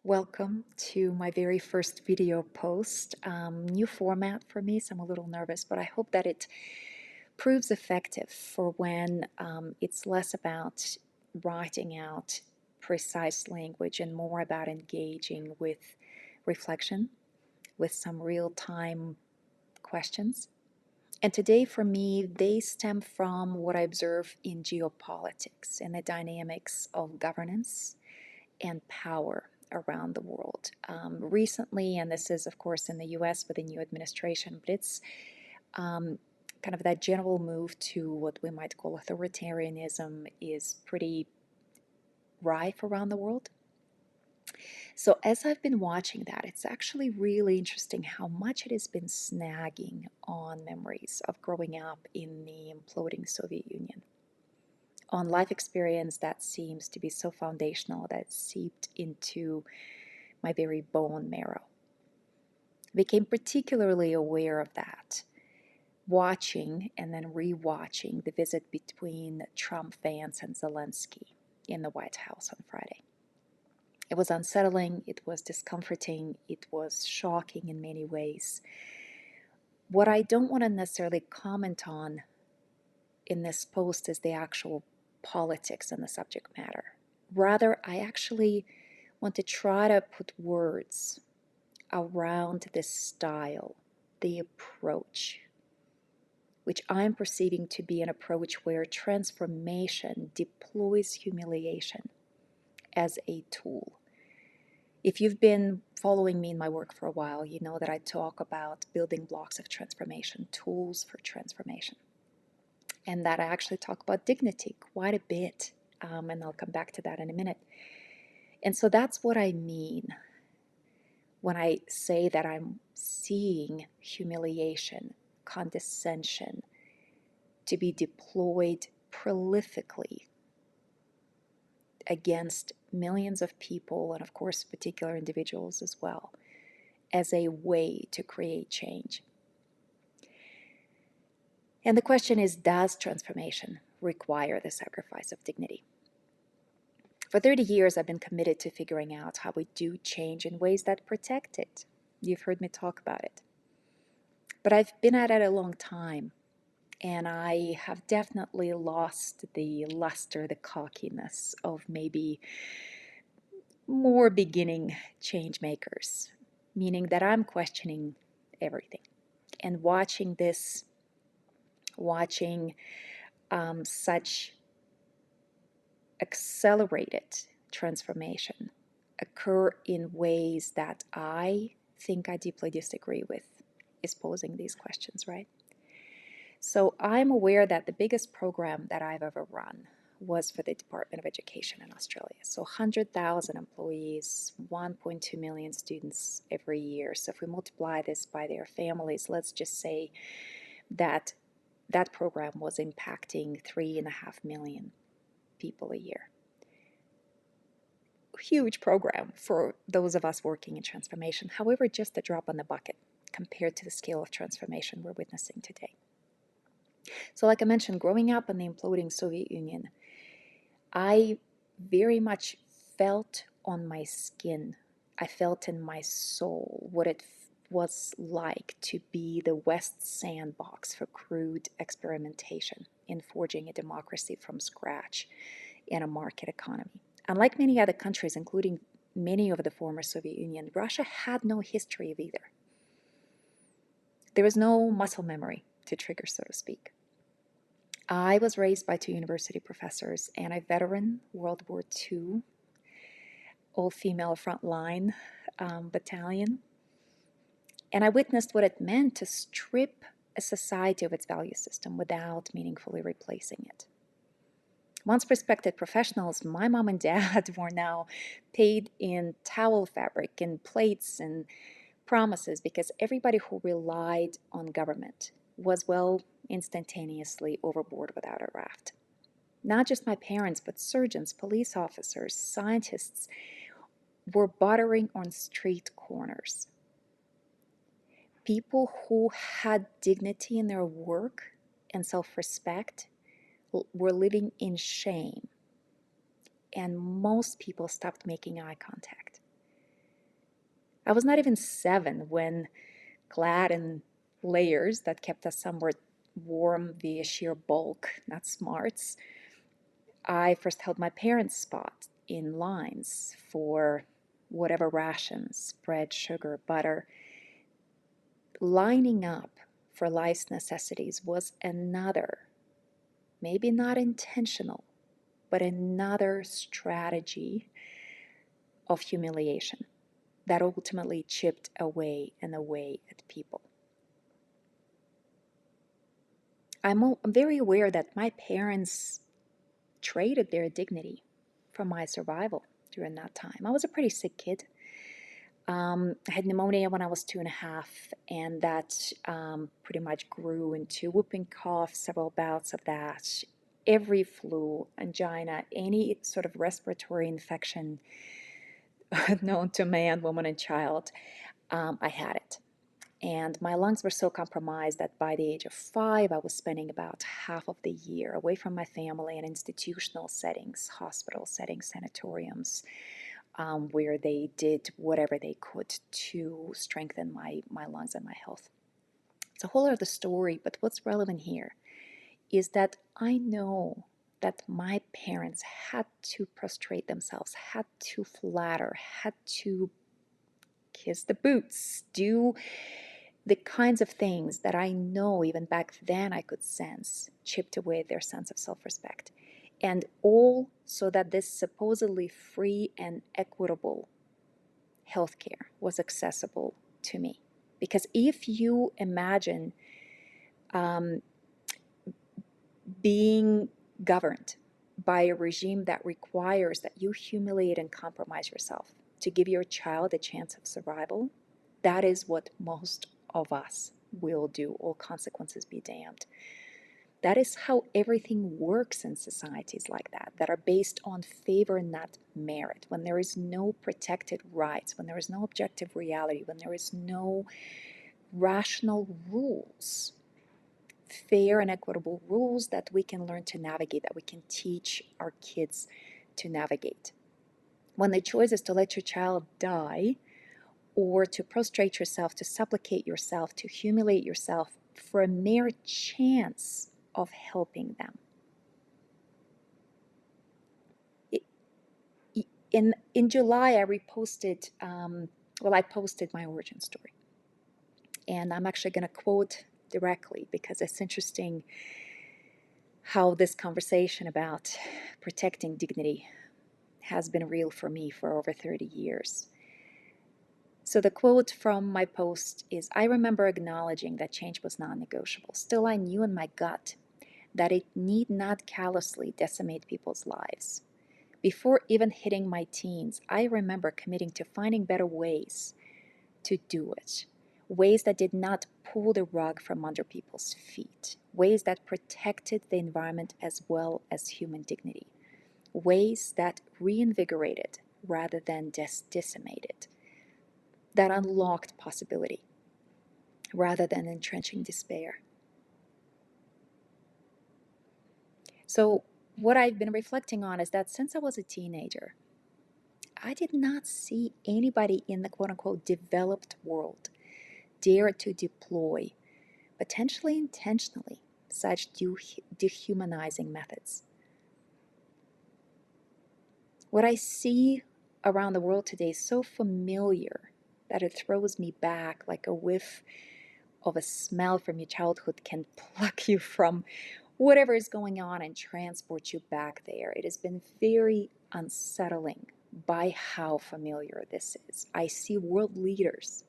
Welcome to my very first video post. New format for me, so I'm a little nervous, but I hope that it proves effective for when it's less about writing out precise language and more about engaging with reflection, with some real time questions. And today, for me, they stem from what I observe in geopolitics and the dynamics of governance and power around the world. Recently, and this is, of course, in the US with the new administration, but it's kind of that general move to what we might call authoritarianism is pretty rife around the world. So, as I've been watching that, it's actually really interesting how much it has been snagging on memories of growing up in the imploding Soviet Union, on life experience that seems to be so foundational that it's seeped into my very bone marrow. Became particularly aware of that watching and then rewatching the visit between Trump, Vance, and Zelensky in the White House on Friday. It was unsettling, it was discomforting, it was shocking in many ways. What I don't want to necessarily comment on in this post is the actual politics and the subject matter. Rather, I actually want to try to put words around this style, the approach, which I'm perceiving to be an approach where transformation deploys humiliation as a tool. If you've been following me in my work for a while, you know that I talk about building blocks of transformation, tools for transformation, and that I actually talk about dignity quite a bit, and I'll come back to that in a minute. And so that's what I mean when I say that I'm seeing humiliation, condescension to be deployed prolifically against millions of people, and of course particular individuals as well, as a way to create change. And the question is, does transformation require the sacrifice of dignity? For 30 years, I've been committed to figuring out how we do change in ways that protect it. You've heard me talk about it. But I've been at it a long time, and I have definitely lost the luster, the cockiness of maybe more beginning change makers, meaning that I'm questioning everything. And watching such accelerated transformation occur in ways that I think I deeply disagree with is posing these questions, right? So I'm aware that the biggest program that I've ever run was for the Department of Education in Australia. So 100,000 employees, 1.2 million students every year. So if we multiply this by their families, let's just say that that program was impacting 3.5 million people a year. Huge program for those of us working in transformation. However, just a drop on the bucket compared to the scale of transformation we're witnessing today. So like I mentioned, growing up in the imploding Soviet Union, I very much felt on my skin, I felt in my soul what it was like to be the West's sandbox for crude experimentation in forging a democracy from scratch in a market economy. Unlike many other countries, including many of the former Soviet Union, Russia had no history of either. There was no muscle memory to trigger, so to speak. I was raised by two university professors and a veteran World War II all-female frontline battalion. And I witnessed what it meant to strip a society of its value system without meaningfully replacing it. Once respected professionals, my mom and dad were now paid in towel fabric and plates and promises because everybody who relied on government was, well, instantaneously overboard without a raft. Not just my parents, but surgeons, police officers, scientists were bartering on street corners. People who had dignity in their work and self-respect were living in shame, and most people stopped making eye contact. I was not even 7 when, clad in layers that kept us somewhat warm via sheer bulk, not smarts, I first held my parents' spot in lines for whatever rations, bread, sugar, butter. Lining up for life's necessities was another, maybe not intentional, but another strategy of humiliation that ultimately chipped away and away at people. I'm very aware that my parents traded their dignity for my survival during that time. I was a pretty sick kid. I had pneumonia when I was 2.5, and that pretty much grew into whooping cough, several bouts of that, every flu, angina, any sort of respiratory infection known to man, woman, and child. I had it. And my lungs were so compromised that by the age of 5, I was spending about half of the year away from my family in institutional settings, hospital settings, sanatoriums, where they did whatever they could to strengthen my lungs and my health. It's a whole other story, but what's relevant here is that I know that my parents had to prostrate themselves, had to flatter, had to kiss the boots, do the kinds of things that I know even back then I could sense chipped away their sense of self respect. And all so that this supposedly free and equitable healthcare was accessible to me. Because if you imagine um, being governed by a regime that requires that you humiliate and compromise yourself to give your child a chance of survival, that is what most of us will do, all consequences be damned. That is how everything works in societies like that, that are based on favor, not merit. When there is no protected rights, when there is no objective reality, when there is no rational rules, fair and equitable rules that we can learn to navigate, that we can teach our kids to navigate. When the choice is to let your child die, or to prostrate yourself, to supplicate yourself, to humiliate yourself for a mere chance of helping them. In July, I reposted, I posted my origin story. And I'm actually going to quote directly because it's interesting how this conversation about protecting dignity has been real for me for over 30 years. So the quote from my post is, I remember acknowledging that change was non-negotiable. Still, I knew in my gut that it need not callously decimate people's lives. Before even hitting my teens, I remember committing to finding better ways to do it. Ways that did not pull the rug from under people's feet. Ways that protected the environment as well as human dignity. Ways that reinvigorated rather than decimated. That unlocked possibility rather than entrenching despair. So, what I've been reflecting on is that since I was a teenager, I did not see anybody in the quote unquote developed world dare to deploy, potentially intentionally, such dehumanizing methods. What I see around the world today is so familiar that it throws me back like a whiff of a smell from your childhood can pluck you from whatever is going on and transport you back there. It has been very unsettling by how familiar this is. I see world leaders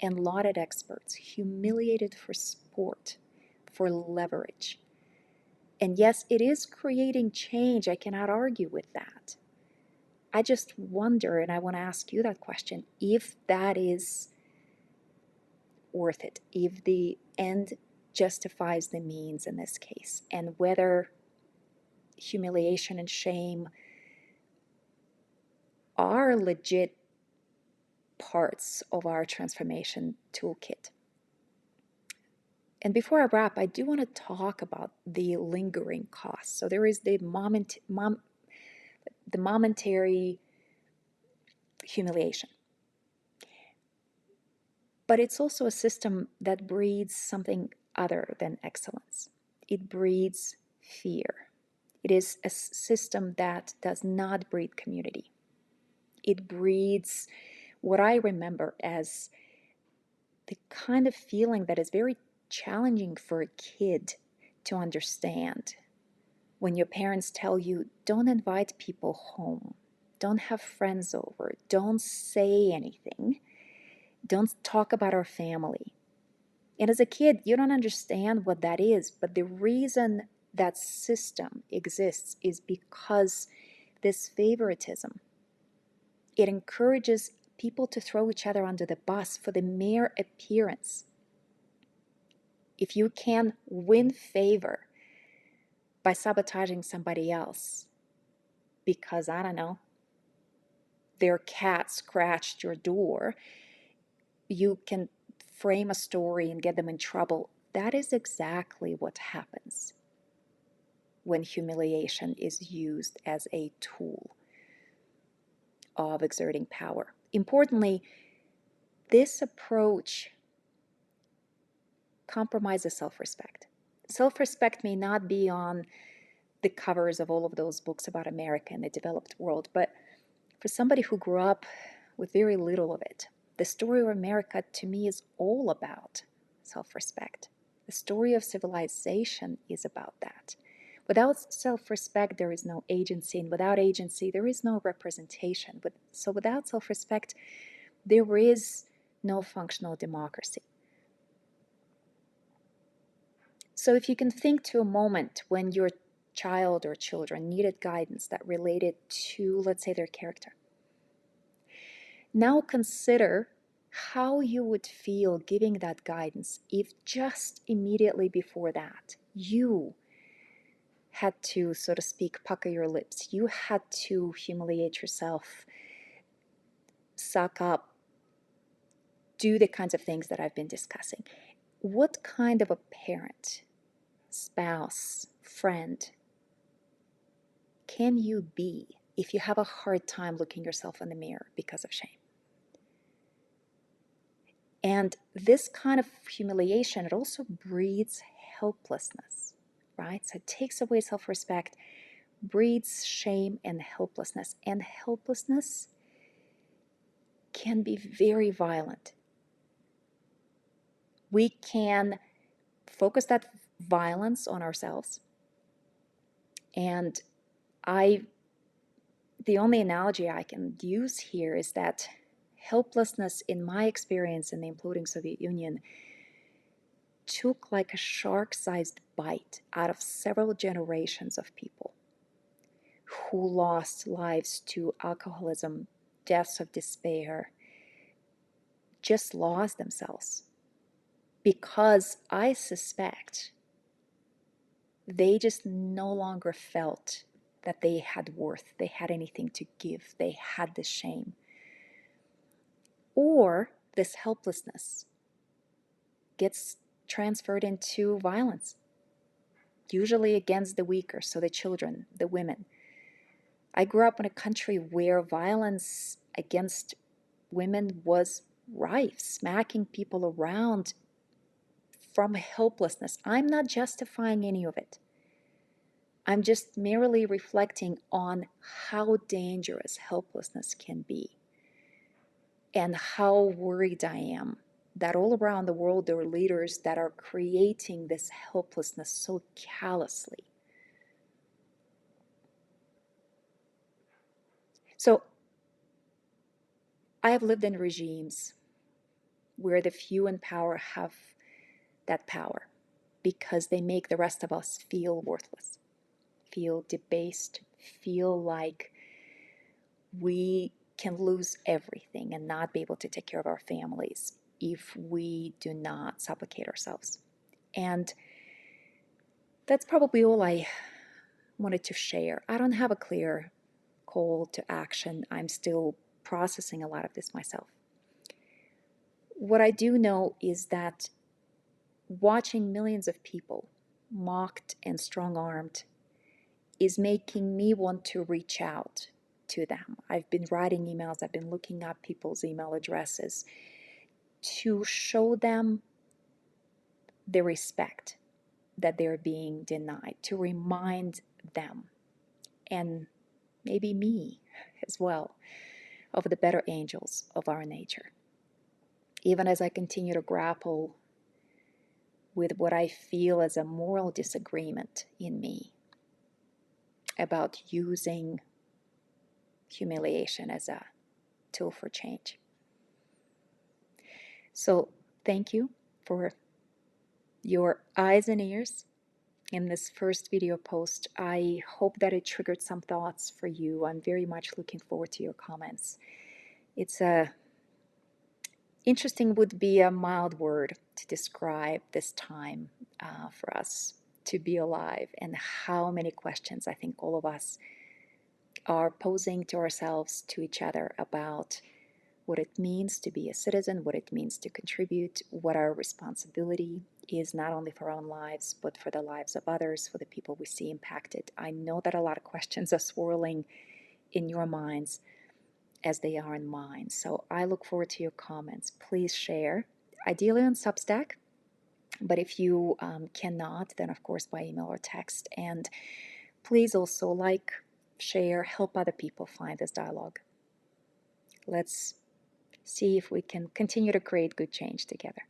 and lauded experts humiliated for sport, for leverage. And yes, it is creating change. I cannot argue with that. I just wonder, and I want to ask you that question, if that is worth it, if the end justifies the means in this case, and whether humiliation and shame are legit parts of our transformation toolkit. And before I wrap, I do want to talk about the lingering costs. So there is the momentary humiliation. But it's also a system that breeds something other than excellence. It breeds fear. It is a system that does not breed community. It breeds what I remember as the kind of feeling that is very challenging for a kid to understand. When your parents tell you, don't invite people home, don't have friends over, don't say anything, don't talk about our family. And as a kid, you don't understand what that is, but the reason that system exists is because this favoritism, it encourages people to throw each other under the bus for the mere appearance. If you can win favor by sabotaging somebody else because, I don't know, their cat scratched your door, you can frame a story and get them in trouble. That is exactly what happens when humiliation is used as a tool of exerting power. Importantly, this approach compromises self-respect. Self-respect may not be on the covers of all of those books about America and the developed world, but for somebody who grew up with very little of it, the story of America to me is all about self-respect. The story of civilization is about that. Without self-respect, there is no agency, and without agency, there is no representation. So without self-respect, there is no functional democracy. So if you can think to a moment when your child or children needed guidance that related to, let's say, their character. Now consider how you would feel giving that guidance if just immediately before that you had to, so to speak, pucker your lips. You had to humiliate yourself, suck up, do the kinds of things that I've been discussing. What kind of a parent, spouse, friend can you be if you have a hard time looking yourself in the mirror because of shame? And this kind of humiliation, it also breeds helplessness, right? So it takes away self-respect, breeds shame and helplessness. And helplessness can be very violent. We can focus that violence on ourselves. And the only analogy I can use here is that helplessness, in my experience in the imploding Soviet Union, took like a shark-sized bite out of several generations of people who lost lives to alcoholism, deaths of despair, just lost themselves. Because I suspect they just no longer felt that they had worth, they had anything to give, they had this shame. Or this helplessness gets transferred into violence, usually against the weaker, so the children, the women. I grew up in a country where violence against women was rife, smacking people around from helplessness. I'm not justifying any of it. I'm just merely reflecting on how dangerous helplessness can be and how worried I am that all around the world there are leaders that are creating this helplessness so callously. So I have lived in regimes where the few in power have that power because they make the rest of us feel worthless, feel debased, feel like we can lose everything and not be able to take care of our families if we do not supplicate ourselves. And that's probably all I wanted to share. I don't have a clear call to action. I'm still processing a lot of this myself. What I do know is that watching millions of people mocked and strong-armed is making me want to reach out to them. I've been writing emails, I've been looking up people's email addresses, to show them the respect that they're being denied, to remind them, and maybe me as well, of the better angels of our nature. Even as I continue to grapple with what I feel as a moral disagreement in me about using humiliation as a tool for change. So, thank you for your eyes and ears in this first video post. I hope that it triggered some thoughts for you. I'm very much looking forward to your comments. It's a interesting would be a mild word to describe this time for us to be alive, and how many questions I think all of us are posing to ourselves, to each other, about what it means to be a citizen, what it means to contribute, what our responsibility is, not only for our own lives, but for the lives of others, for the people we see impacted. I know that a lot of questions are swirling in your minds as they are in mine. So I look forward to your comments. Please share, ideally on Substack, but if you cannot, then of course by email or text. And please also like, share, help other people find this dialogue. Let's see if we can continue to create good change together.